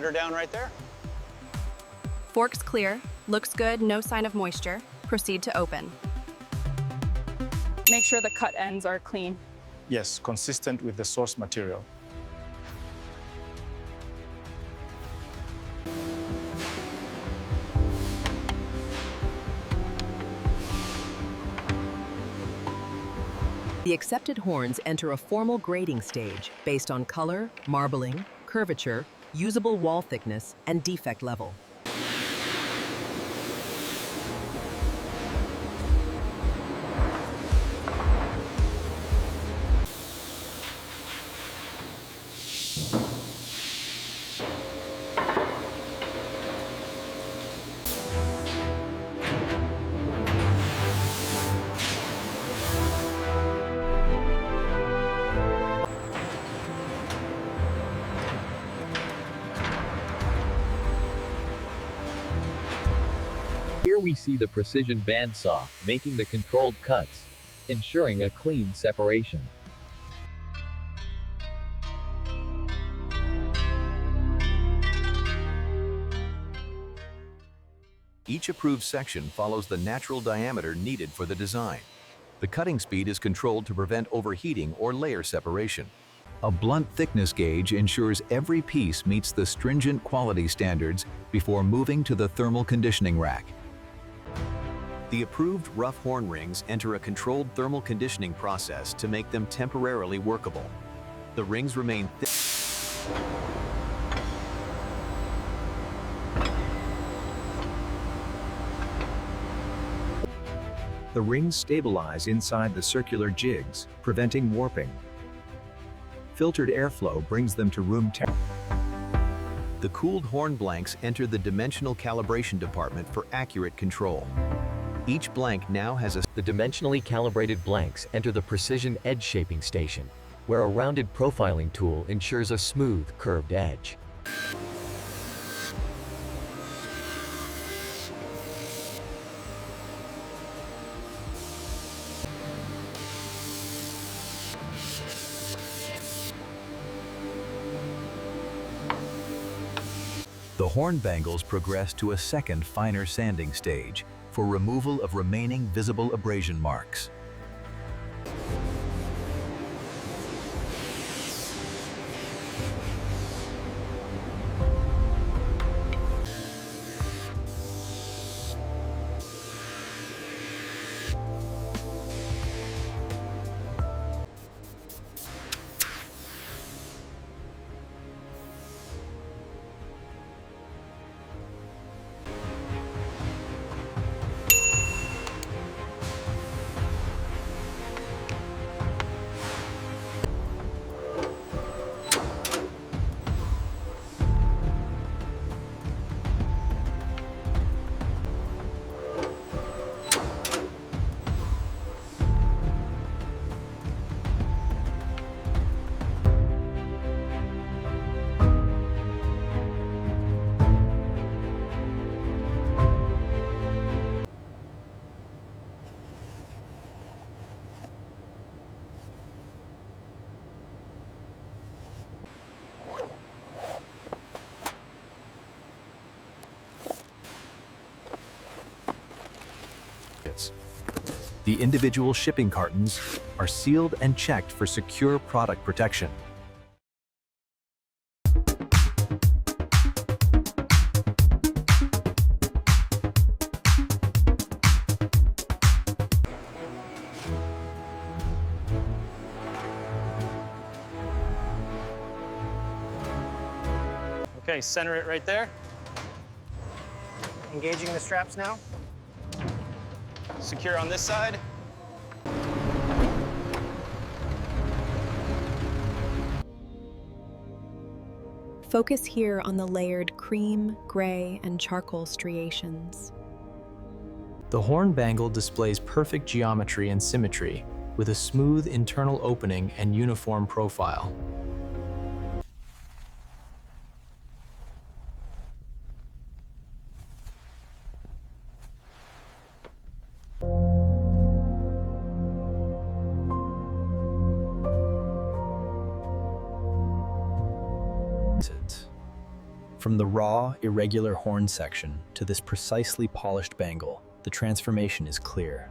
set her down right there. Forks clear, looks good, no sign of moisture. Proceed to open. Make sure the cut ends are clean. Yes, consistent with the source material. The accepted horns enter a formal grading stage based on color, marbling, curvature, usable wall thickness, and defect level. Here we see the precision bandsaw making the controlled cuts, ensuring a clean separation. Each approved section follows the natural diameter needed for the design. The cutting speed is controlled to prevent overheating or layer separation. A blunt thickness gauge ensures every piece meets the stringent quality standards before moving to the thermal conditioning rack. The approved rough horn rings enter a controlled thermal conditioning process to make them temporarily workable. The rings remain thick. The rings stabilize inside the circular jigs, preventing warping. Filtered airflow brings them to room temperature. The cooled horn blanks enter the dimensional calibration department for accurate control. Each blank now has a... The dimensionally calibrated blanks enter the precision edge shaping station, where a rounded profiling tool ensures a smooth, curved edge. The horn-bangles progress to a second finer sanding stage for removal of remaining visible abrasion marks. The individual shipping cartons are sealed and checked for secure product protection. Okay, center it right there. Engaging the straps now. Secure on this side. Focus here on the layered cream, gray, and charcoal striations. The horn-bangle displays perfect geometry and symmetry, with a smooth internal opening and uniform profile. From the raw, irregular horn section to this precisely polished bangle, the transformation is clear.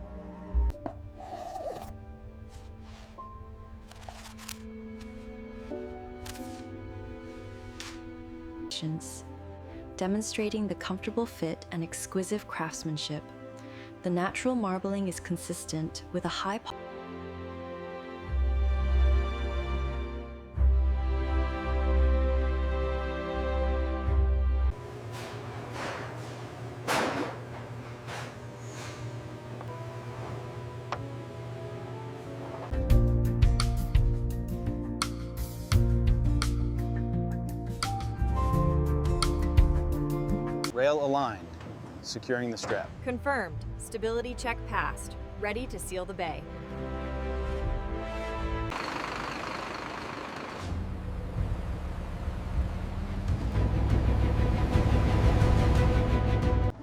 Demonstrating the comfortable fit and exquisite craftsmanship. The natural marbling is consistent with a high Rail aligned, securing the strap. Confirmed. Stability check passed. Ready to seal the bay.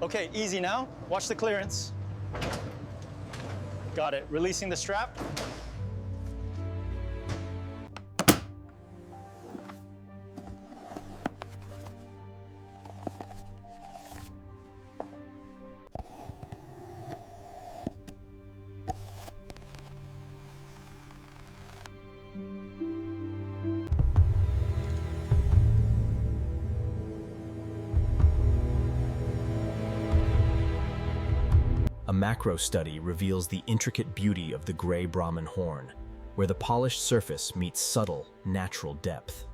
Okay, easy now. Watch the clearance. Got it. Releasing the strap. A macro study reveals the intricate beauty of the Grey Brahman horn, where the polished surface meets subtle, natural depth.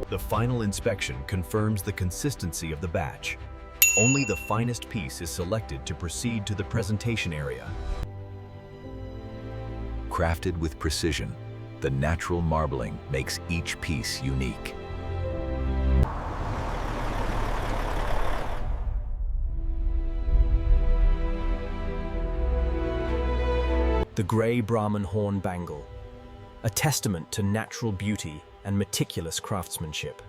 The final inspection confirms the consistency of the batch. Only the finest piece is selected to proceed to the presentation area. Crafted with precision, the natural marbling makes each piece unique. The Grey Brahman horn-bangle, a testament to natural beauty and meticulous craftsmanship.